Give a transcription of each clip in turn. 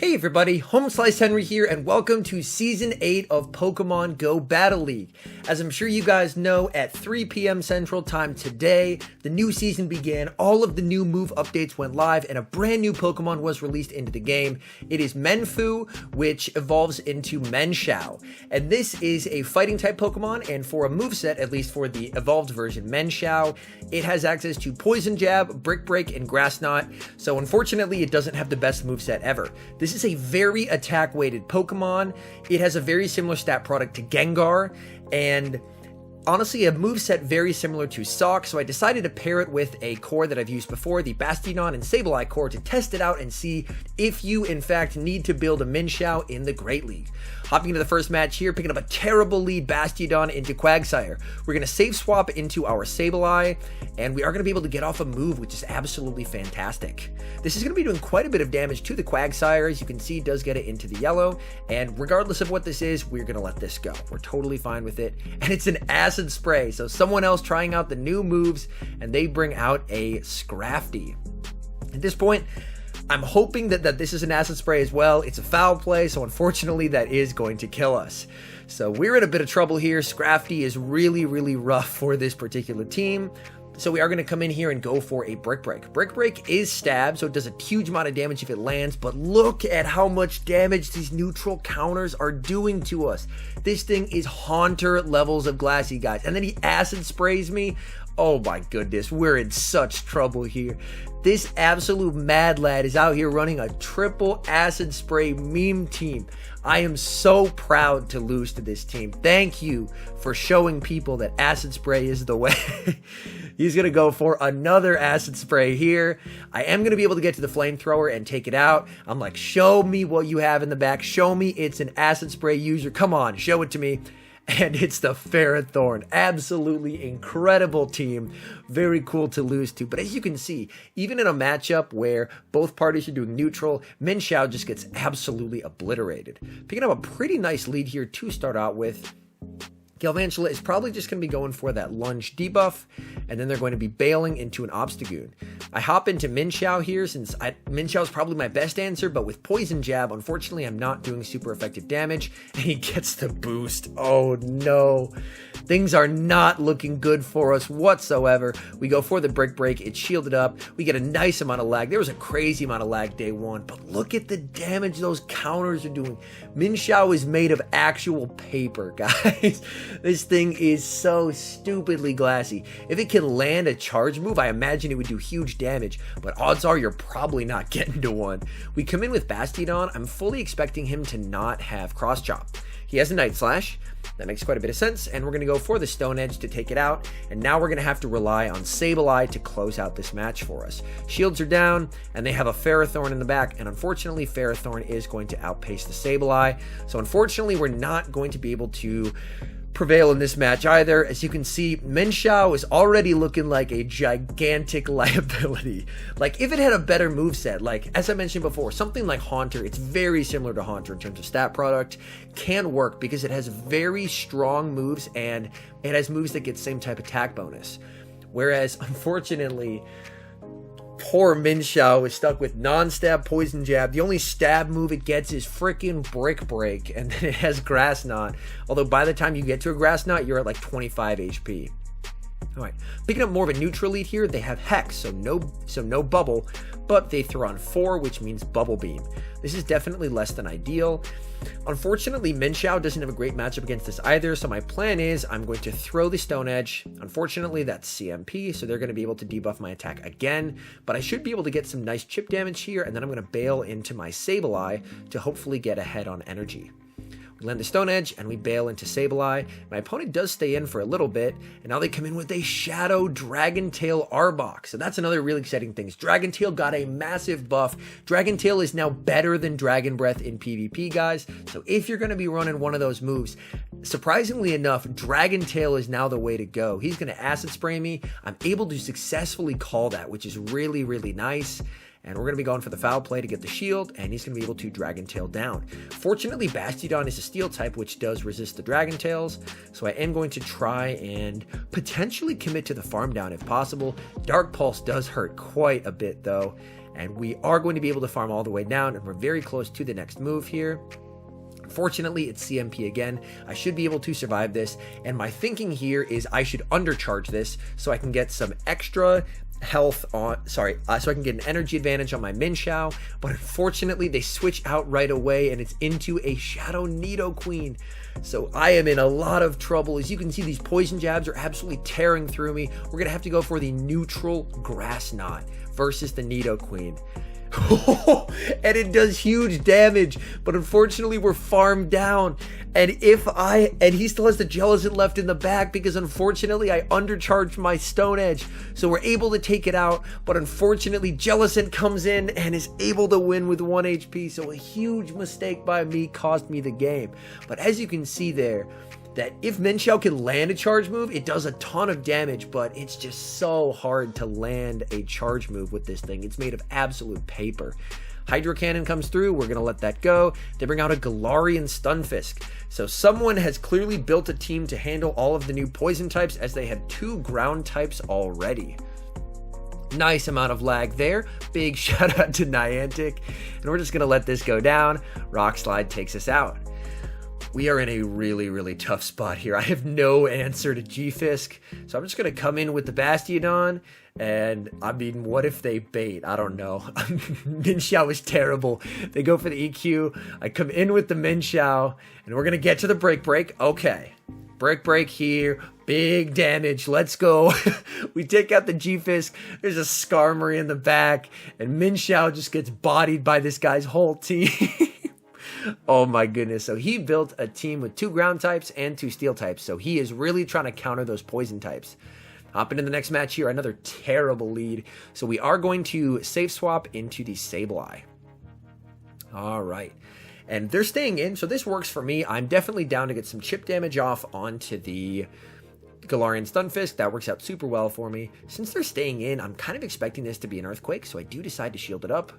Hey everybody, HomeSliceHenry here, and welcome to Season 8 of Pokemon Go Battle League. As I'm sure you guys know, at 3 p.m. Central Time today, the new season began, all of the new move updates went live, and a brand new Pokemon was released into the game. It is Mienshao, which evolves into Mienshao. And this is a fighting type Pokemon, and for a moveset, at least for the evolved version Mienshao, it has access to Poison Jab, Brick Break, and Grass Knot, so unfortunately it doesn't have the best moveset ever. This is a very attack-weighted Pokemon. It has a very similar stat product to Gengar, and honestly a moveset very similar to Sock, so I decided to pair it with a core that I've used before, the Bastiodon and Sableye core, to test it out and see if you in fact need to build a Mienshao in the Great League. Hopping into the first match here, picking up a terrible lead Bastiodon into Quagsire. We're going to save swap into our Sableye, and we are going to be able to get off a move, which is absolutely fantastic. This is going to be doing quite a bit of damage to the Quagsire. As you can see, it does get it into the yellow, and regardless of what this is, we're going to let this go. We're totally fine with it, and it's an acid spray, so someone else trying out the new moves, and they bring out a Scrafty. At this point, I'm hoping that this is an acid spray as well. It's a foul play, so unfortunately that is going to kill us. So we're in a bit of trouble here. Scrafty is really rough for this particular team. So we are going to come in here and go for a Brick Break. Brick Break is stab, so it does a huge amount of damage if it lands, but look at how much damage these neutral counters are doing to us. This thing is Haunter levels of glassy, guys. And then he acid sprays me. Oh my goodness, we're in such trouble here. This absolute mad lad is out here running a triple acid spray meme team. I am so proud to lose to this team. Thank you for showing people that acid spray is the way. He's going to go for another acid spray here. I am going to be able to get to the flamethrower and take it out. I'm like, show me what you have in the back. Show me it's an acid spray user. Come on, show it to me. And it's the Ferrothorn. Absolutely incredible team. Very cool to lose to. But as you can see, even in a matchup where both parties are doing neutral, Mienshao just gets absolutely obliterated. Picking up a pretty nice lead here to start out with. Galvantula is probably just going to be going for that lunge debuff, and then they're going to be bailing into an Obstagoon. I hop into Mienshao here since Mienshao is probably my best answer, but with Poison Jab, unfortunately, I'm not doing super effective damage, and he gets the boost. Oh no. Things are not looking good for us whatsoever. We go for the Brick Break. It's shielded up. We get a nice amount of lag. There was a crazy amount of lag day one, but look at the damage those counters are doing. Mienshao is made of actual paper, guys. This thing is so stupidly glassy. If it can land a charge move, I imagine it would do huge damage, but odds are you're probably not getting to one. We come in with Bastiodon. I'm fully expecting him to not have Cross Chop. He has a Night Slash. That makes quite a bit of sense, and we're going to go for the Stone Edge to take it out, and now we're going to have to rely on Sableye to close out this match for us. Shields are down, and they have a Ferrothorn in the back, and unfortunately Ferrothorn is going to outpace the Sableye, so unfortunately we're not going to be able to prevail in this match either. As you can see, Mienshao is already looking like a gigantic liability. Like, if it had a better moveset, like, as I mentioned before, something like Haunter, it's very similar to Haunter in terms of stat product, can work because it has very strong moves and it has moves that get same type attack bonus. Whereas, unfortunately, poor Mienshao is stuck with non-stab Poison Jab. The only stab move it gets is freaking Brick Break, and then it has Grass Knot. Although by the time you get to a Grass Knot, you're at like 25 HP. Alright, picking up more of a neutral lead here, they have Hex, so no Bubble, but they throw on 4, which means Bubble Beam. This is definitely less than ideal. Unfortunately, Mienshao doesn't have a great matchup against this either, so my plan is I'm going to throw the Stone Edge. Unfortunately, that's CMP, so they're going to be able to debuff my attack again, but I should be able to get some nice chip damage here, and then I'm going to bail into my Sableye to hopefully get ahead on energy. We land the Stone Edge, and we bail into Sableye. My opponent does stay in for a little bit, and now they come in with a Shadow Dragon Tail Arbok. So that's another really exciting thing. Dragon Tail got a massive buff. Dragon Tail is now better than Dragon Breath in PvP, guys. So if you're going to be running one of those moves, surprisingly enough, Dragon Tail is now the way to go. He's going to Acid Spray me. I'm able to successfully call that, which is really nice. And we're going to be going for the foul play to get the shield, and he's going to be able to Dragon Tail down. Fortunately, Bastiodon is a steel type, which does resist the Dragon Tails, so I am going to try and potentially commit to the farm down if possible. Dark Pulse does hurt quite a bit, though, And we are going to be able to farm all the way down, and we're very close to the next move here. Fortunately, it's CMP again. I should be able to survive this, and my thinking here is I should undercharge this so I can get some extra health on, so I can get an energy advantage on my Mienshao, but unfortunately they switch out right away and it's into a Shadow Nidoqueen. So I am in a lot of trouble. As you can see, these poison jabs are absolutely tearing through me. We're gonna have to go for the neutral Grass Knot versus the Nidoqueen. And it does huge damage, but unfortunately we're farmed down, and he still has the Jellicent left in the back because unfortunately I undercharged my Stone Edge, so we're able to take it out, but unfortunately Jellicent comes in and is able to win with 1 HP, so a huge mistake by me cost me the game. But as you can see there, that if Mienshao can land a charge move, it does a ton of damage, but it's just so hard to land a charge move with this thing. It's made of absolute paper. Hydro Cannon comes through, we're going to let that go. They bring out a Galarian Stunfisk. So someone has clearly built a team to handle all of the new poison types, as they had 2 ground types already. Nice amount of lag there. Big shout out to Niantic. And we're just going to let this go down. Rock Slide takes us out. We are in a really, really tough spot here. I have no answer to G-Fisk, so I'm just going to come in with the Bastiodon, and I mean, what if they bait? I don't know. Mienshao is terrible. They go for the EQ. I come in with the Mienshao, and we're going to get to the Break. Okay. Break here. Big damage. Let's go. We take out the G-Fisk. There's a Skarmory in the back, and Mienshao just gets bodied by this guy's whole team. Oh my goodness. So he built a team with 2 ground types and 2 steel types. So he is really trying to counter those poison types. Hop into the next match here. Another terrible lead. So we are going to safe swap into the Sableye. All right. And they're staying in. So this works for me. I'm definitely down to get some chip damage off onto the Galarian Stunfisk. That works out super well for me. Since they're staying in, I'm kind of expecting this to be an Earthquake. So I do decide to shield it up.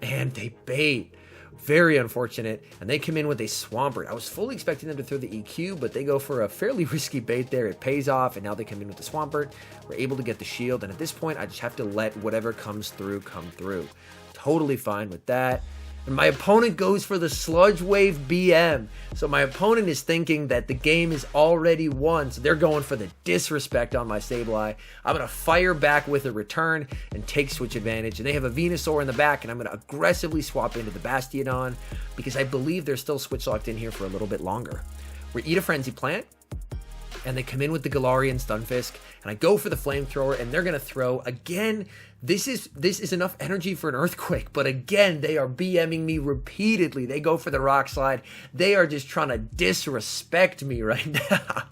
And they bait. Very unfortunate, and they come in with a Swampert. I was fully expecting them to throw the EQ, but they go for a fairly risky bait there. It pays off, and now they come in with the Swampert. We're able to get the shield, and at this point, I just have to let whatever comes through come through. Totally fine with that. And my opponent goes for the Sludge Wave BM. So my opponent is thinking that the game is already won. So they're going for the disrespect on my Sableye. I'm going to fire back with a return and take switch advantage. And they have a Venusaur in the back, and I'm going to aggressively swap into the Bastiodon because I believe they're still switch locked in here for a little bit longer. We eat a Frenzy Plant, and they come in with the Galarian Stunfisk, and I go for the Flamethrower, and they're going to throw again. This is enough energy for an Earthquake, but again, they are BMing me repeatedly. They go for the Rock Slide. They are just trying to disrespect me right now.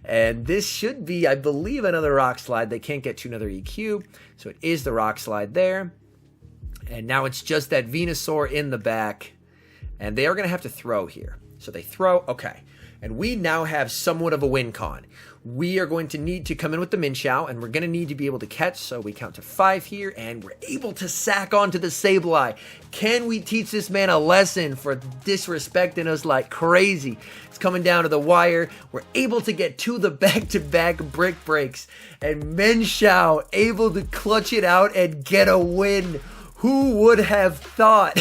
And this should be, I believe, another Rock Slide. They can't get to another EQ, so it is the Rock Slide there. And now it's just that Venusaur in the back, and they are going to have to throw here. So they throw, okay. And we now have somewhat of a win con. We are going to need to come in with the Mienshao, and we're going to need to be able to catch. So we count to 5 here, and we're able to sack onto the Sableye. Can we teach this man a lesson for disrespecting us like crazy? It's coming down to the wire. We're able to get to the back-to-back brick breaks, and Mienshao able to clutch it out and get a win. Who would have thought?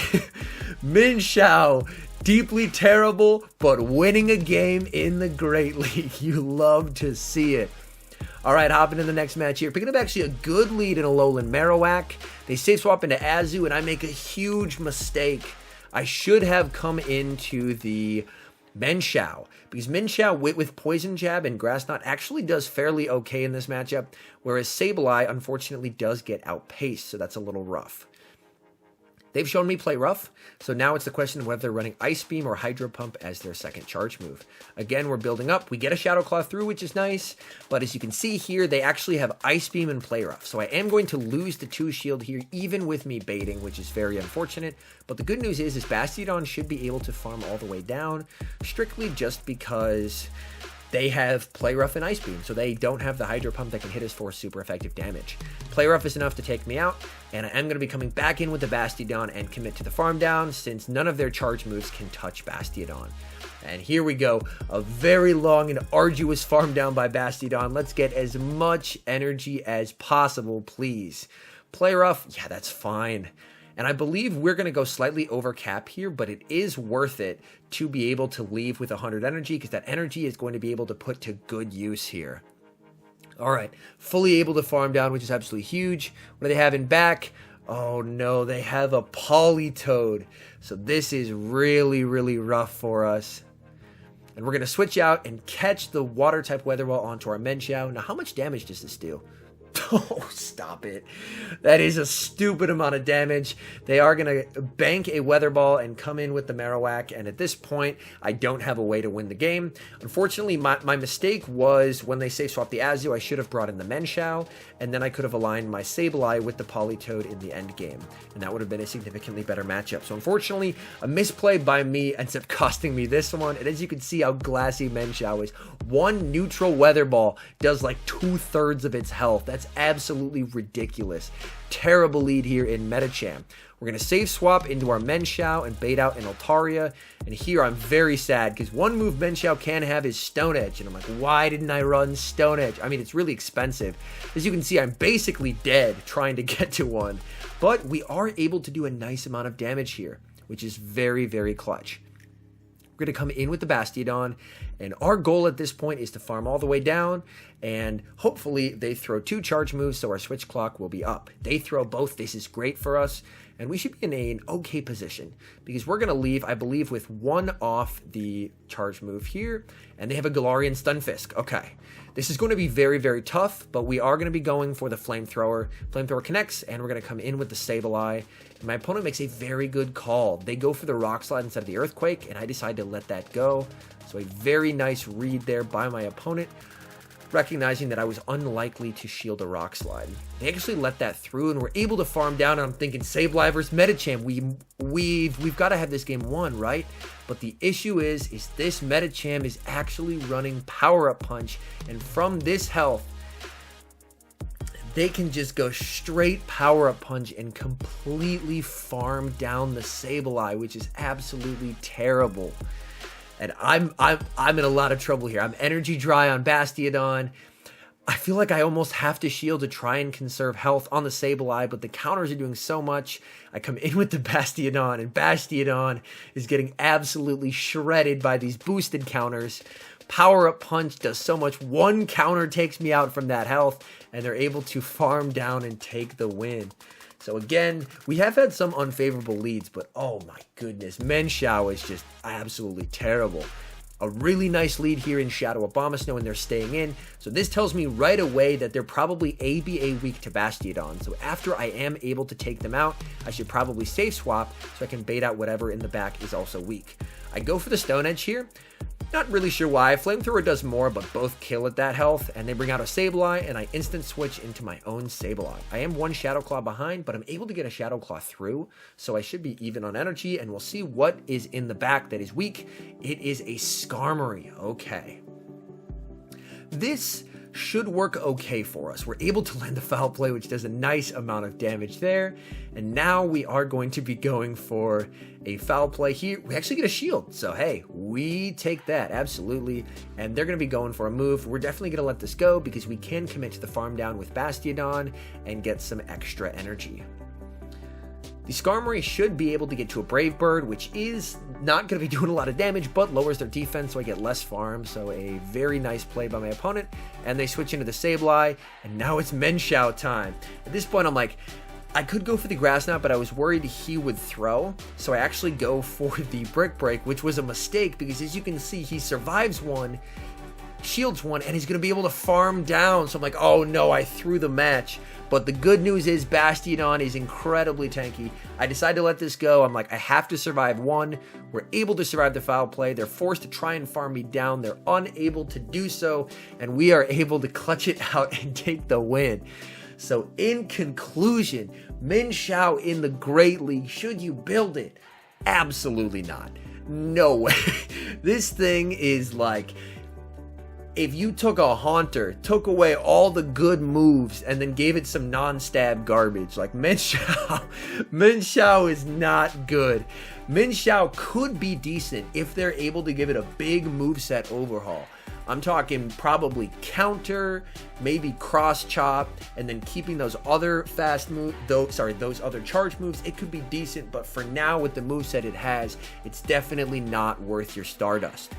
Mienshao, deeply terrible, but winning a game in the Great League. You love to see it. All right, hopping in the next match here. Picking up actually a good lead in a Alolan Marowak. They safe swap into Azu, and I make a huge mistake. I should have come into the Mienshao, because Mienshao with Poison Jab and Grass Knot actually does fairly okay in this matchup, whereas Sableye unfortunately does get outpaced, so that's a little rough. They've shown me play rough, so now it's the question of whether they're running Ice Beam or Hydro Pump as their second charge move. Again, we're building up. We get a Shadow Claw through, which is nice, but as you can see here, they actually have Ice Beam and play rough, so I am going to lose the 2 shield here, even with me baiting, which is very unfortunate. But the good news is Bastiodon should be able to farm all the way down, strictly just because they have Play Rough and Ice Beam, so they don't have the Hydro Pump that can hit us for super effective damage. Play Rough is enough to take me out, and I am going to be coming back in with the Bastiodon and commit to the farm down, since none of their charge moves can touch Bastiodon. And here we go, a very long and arduous farm down by Bastiodon. Let's get as much energy as possible, please. Play rough, yeah, that's fine. And I believe we're going to go slightly over cap here, but it is worth it to be able to leave with 100 energy, because that energy is going to be able to put to good use here. All right, fully able to farm down, which is absolutely huge. What do they have in back? Oh no, they have a Politoed. So this is really, really rough for us. And we're going to switch out and catch the water type weather ball onto our Mienshao. Now, how much damage does this do? Oh, stop it. That is a stupid amount of damage. They are going to bank a weather ball and come in with the Marowak. And at this point, I don't have a way to win the game. Unfortunately, my mistake was when they safe swap the Azu, I should have brought in the Mienshao. And then I could have aligned my Sableye with the Politoed in the end game. And that would have been a significantly better matchup. So unfortunately, a misplay by me ends up costing me this one. And as you can see how glassy Mienshao is, one neutral weather ball does like 2/3 of its health. That's absolutely ridiculous. Terrible lead here in Medicham. We're going to save swap into our Mienshao and bait out an Altaria. And here I'm very sad because one move Mienshao can have is Stone Edge. And I'm like, why didn't I run Stone Edge? I mean, it's really expensive. As you can see, I'm basically dead trying to get to one. But we are able to do a nice amount of damage here, which is very, very clutch. We're going to come in with the Bastiodon, and our goal at this point is to farm all the way down, and hopefully they throw 2 charge moves, so our switch clock will be up. They throw both. This is great for us, and we should be in an okay position, because we're going to leave, I believe, with 1 off the charge move here, and they have a Galarian Stunfisk. Okay, this is going to be very, very tough, but we are going to be going for the Flamethrower. Flamethrower connects, and we're going to come in with the Sableye. My opponent makes a very good call. They go for the Rock Slide instead of the Earthquake, and I decide to let that go. So a very nice read there by my opponent, recognizing that I was unlikely to shield a Rock Slide. They actually let that through, and we're able to farm down, and I'm thinking, Sableye versus Medicham. We've got to have this game won, right? But the issue is this Medicham is actually running Power Up Punch, and from this health, they can just go straight Power Up Punch and completely farm down the Sableye, which is absolutely terrible. And I'm in a lot of trouble here. I'm energy dry on Bastiodon. I feel like I almost have to shield to try and conserve health on the Sableye, but the counters are doing so much. I come in with the Bastiodon, and Bastiodon is getting absolutely shredded by these boosted counters. Power Up Punch does so much. One counter takes me out from that health, and they're able to farm down and take the win. So again, we have had some unfavorable leads, but oh my goodness, Mienshao is just absolutely terrible. A really nice lead here in Shadow Abomasnow, and they're staying in. So this tells me right away that they're probably ABA weak to Bastiodon. So after I am able to take them out, I should probably safe swap so I can bait out whatever in the back is also weak. I go for the Stone Edge here. Not really sure why. Flamethrower does more, but both kill at that health, and they bring out a Sableye, and I instant switch into my own Sableye. I am 1 Shadow Claw behind, but I'm able to get a Shadow Claw through, so I should be even on energy, and we'll see what is in the back that is weak. It is a Skarmory. Okay. This should work okay for us. We're able to land the Foul Play, which does a nice amount of damage there. And now we are going to be going for a Foul Play here. We actually get a shield. So, hey, we take that. Absolutely. And they're going to be going for a move. We're definitely going to let this go because we can commit to the farm down with Bastiodon and get some extra energy. The Skarmory should be able to get to a Brave Bird, which is not going to be doing a lot of damage, but lowers their defense, so I get less farm. So a very nice play by my opponent. And they switch into the Sableye, and now it's Mienshao time. At this point, I'm like, I could go for the Grass Knot, but I was worried he would throw. So I actually go for the Brick Break, which was a mistake, because as you can see, he survives one, shields one, and he's going to be able to farm down. So I'm like, oh no, I threw the match. But the good news is Bastiodon is incredibly tanky. I decided to let this go. I'm like, I have to survive one. We're able to survive the Foul Play. They're forced to try and farm me down. They're unable to do so. And we are able to clutch it out and take the win. So in conclusion, Mienshao in the Great League, should you build it? Absolutely not. No way. This thing is like, if you took a Haunter, took away all the good moves, and then gave it some non-stab garbage, like Mienshao is not good. Mienshao could be decent if they're able to give it a big moveset overhaul. I'm talking probably counter, maybe cross chop, and then keeping those other those other charge moves. It could be decent, but for now with the moveset it has, it's definitely not worth your Stardust.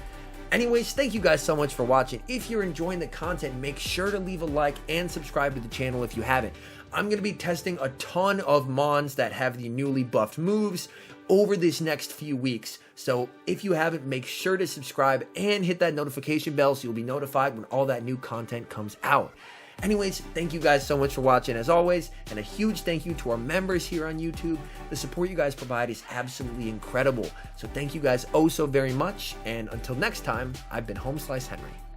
Anyways, thank you guys so much for watching. If you're enjoying the content, make sure to leave a like and subscribe to the channel if you haven't. I'm going to be testing a ton of Mons that have the newly buffed moves over this next few weeks. So if you haven't, make sure to subscribe and hit that notification bell so you'll be notified when all that new content comes out. Anyways, thank you guys so much for watching as always, and a huge thank you to our members here on YouTube. The support you guys provide is absolutely incredible. So thank you guys oh so very much, and until next time, I've been HomeSliceHenry.